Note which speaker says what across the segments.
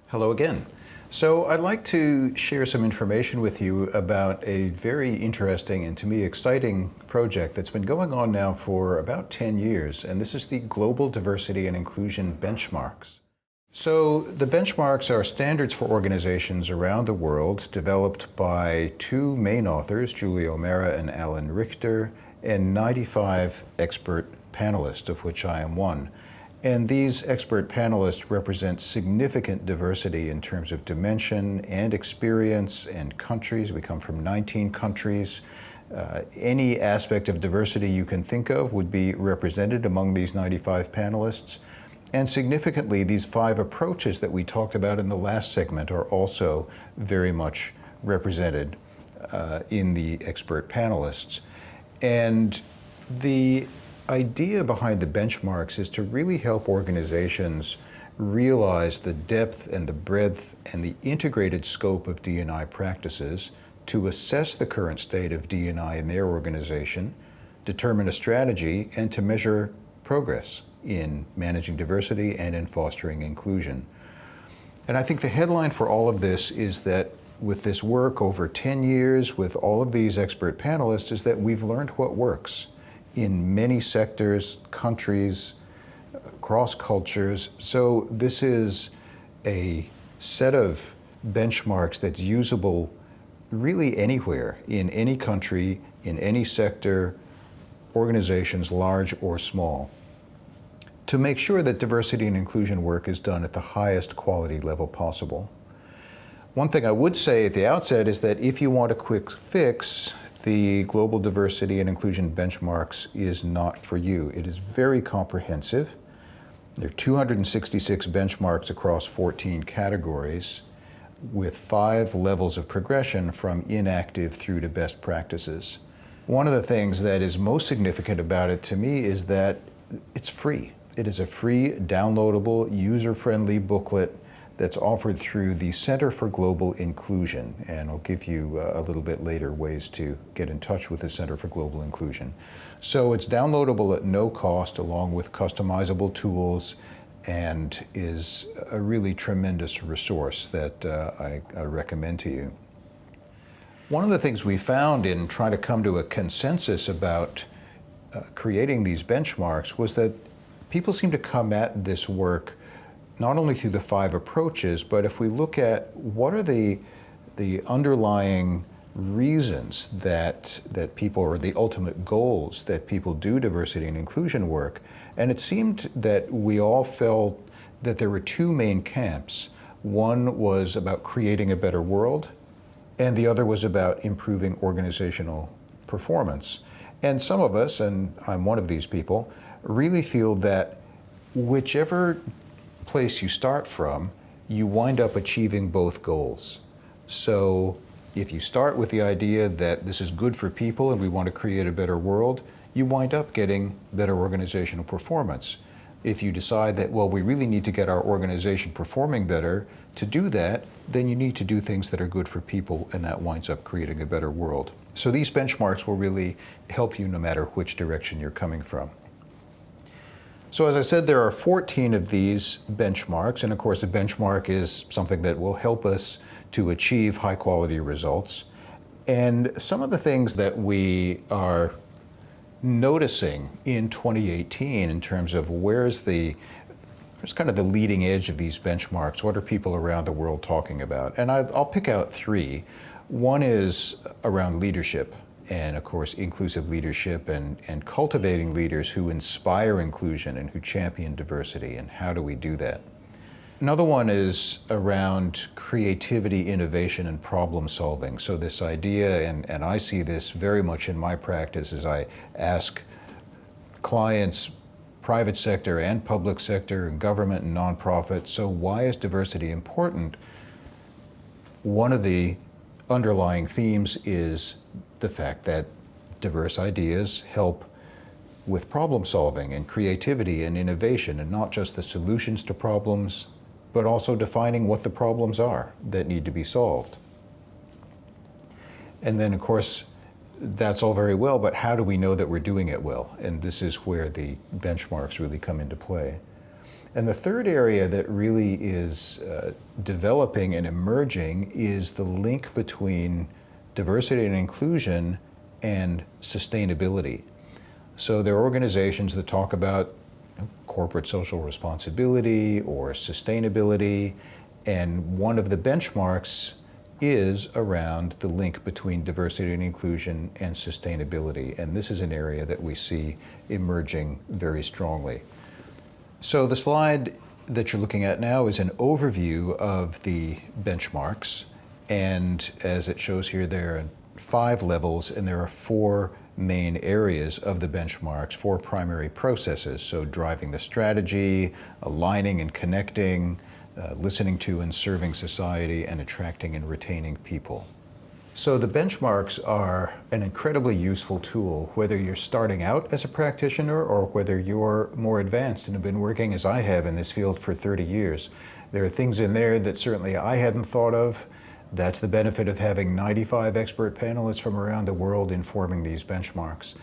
Speaker 1: Hello again. So I'd like to share some information with you about a very interesting and to me exciting project that's been going on now for about 10 years, and this is the Global Diversity and Inclusion Benchmarks. So the benchmarks are standards for organizations around the world developed by two main authors, Julie O'Mara and Alan Richter, and 95 expert panelists, of which I am one. And these expert panelists represent significant diversity in terms of dimension and experience and countries. We come from 19 countries. Any aspect of diversity you can think of would be represented among these 95 panelists. And significantly, these 5 approaches that we talked about in the last segment are also very much represented in the expert panelists. And the idea behind the benchmarks is to really help organizations realize the depth and the breadth and the integrated scope of D&I practices, to assess the current state of D&I in their organization, determine a strategy, and to measure progress in managing diversity and in fostering inclusion. And I think the headline for all of this is that with this work over 10 years with all of these expert panelists is that we've learned what works in many sectors, countries, across cultures. So this is a set of benchmarks that's usable really anywhere, in any country, in any sector, organizations large or small, to make sure that diversity and inclusion work is done at the highest quality level possible. One thing I would say at the outset is that if you want a quick fix, the Global Diversity and Inclusion Benchmarks is not for you. It is very comprehensive. There are 266 benchmarks across 14 categories with 5 levels of progression from inactive through to best practices. One of the things that is most significant about it to me is that it's free. It is a free, downloadable, user-friendly booklet that's offered through the Center for Global Inclusion, and I'll give you a little bit later ways to get in touch with the Center for Global Inclusion. So it's downloadable at no cost along with customizable tools, and is a really tremendous resource that I recommend to you. One of the things we found in trying to come to a consensus about creating these benchmarks was that people seem to come at this work not only through the 5 approaches, but if we look at what are the underlying reasons that people, or the ultimate goals that people do diversity and inclusion work, and it seemed that we all felt that there were 2 main camps. One was about creating a better world, and the other was about improving organizational performance. And some of us, and I'm one of these people, really feel that whichever place you start from, you wind up achieving both goals. So if you start with the idea that this is good for people and we want to create a better world, you wind up getting better organizational performance. If you decide that, well, we really need to get our organization performing better, to do that, then you need to do things that are good for people, and that winds up creating a better world. So these benchmarks will really help you no matter which direction you're coming from. So as I said, there are 14 of these benchmarks, and of course a benchmark is something that will help us to achieve high quality results. And some of the things that we are noticing in 2018 in terms of where's kind of the leading edge of these benchmarks, what are people around the world talking about? And I'll pick out 3. One is around leadership, and of course inclusive leadership and cultivating leaders who inspire inclusion and who champion diversity, and how do we do that? Another one is around creativity, innovation, and problem solving. So this idea, and I see this very much in my practice as I ask clients, private sector and public sector, and government and nonprofit, so why is diversity important? One of the underlying themes is the fact that diverse ideas help with problem solving and creativity and innovation, and not just the solutions to problems, but also defining what the problems are that need to be solved. And then, of course, that's all very well, but how do we know that we're doing it well? And this is where the benchmarks really come into play. And the third area that really is developing and emerging is the link between diversity and inclusion and sustainability. So there are organizations that talk about corporate social responsibility or sustainability, and one of the benchmarks is around the link between diversity and inclusion and sustainability. And this is an area that we see emerging very strongly. So the slide that you're looking at now is an overview of the benchmarks. And as it shows here, there are 5 levels, and there are 4 main areas of the benchmarks, 4 primary processes. So driving the strategy, aligning and connecting, listening to and serving society, and attracting and retaining people. So the benchmarks are an incredibly useful tool, whether you're starting out as a practitioner or whether you're more advanced and have been working as I have in this field for 30 years. There are things in there that certainly I hadn't thought of. That's the benefit of having 95 expert panelists from around the world informing these benchmarks.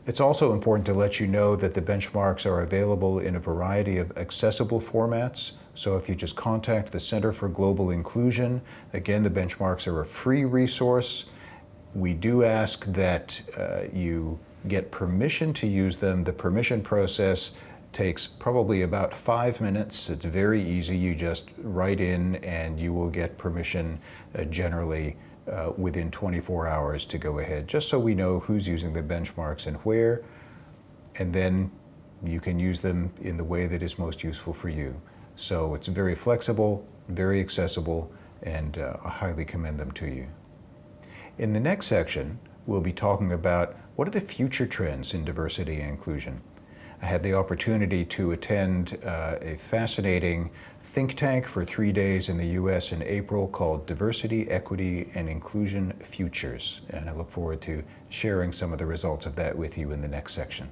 Speaker 1: It's also important to let you know that the benchmarks are available in a variety of accessible formats. So if you just contact the Center for Global Inclusion, again, the benchmarks are a free resource. We do ask that you get permission to use them. The permission process takes probably about 5 minutes. It's very easy. You just write in and you will get permission generally within 24 hours to go ahead, just so we know who's using the benchmarks and where, and then you can use them in the way that is most useful for you. So it's very flexible, very accessible, and I highly commend them to you. In the next section, we'll be talking about what are the future trends in diversity and inclusion. I had the opportunity to attend a fascinating think tank for 3 days in the US in April called Diversity, Equity, and Inclusion Futures. And I look forward to sharing some of the results of that with you in the next section.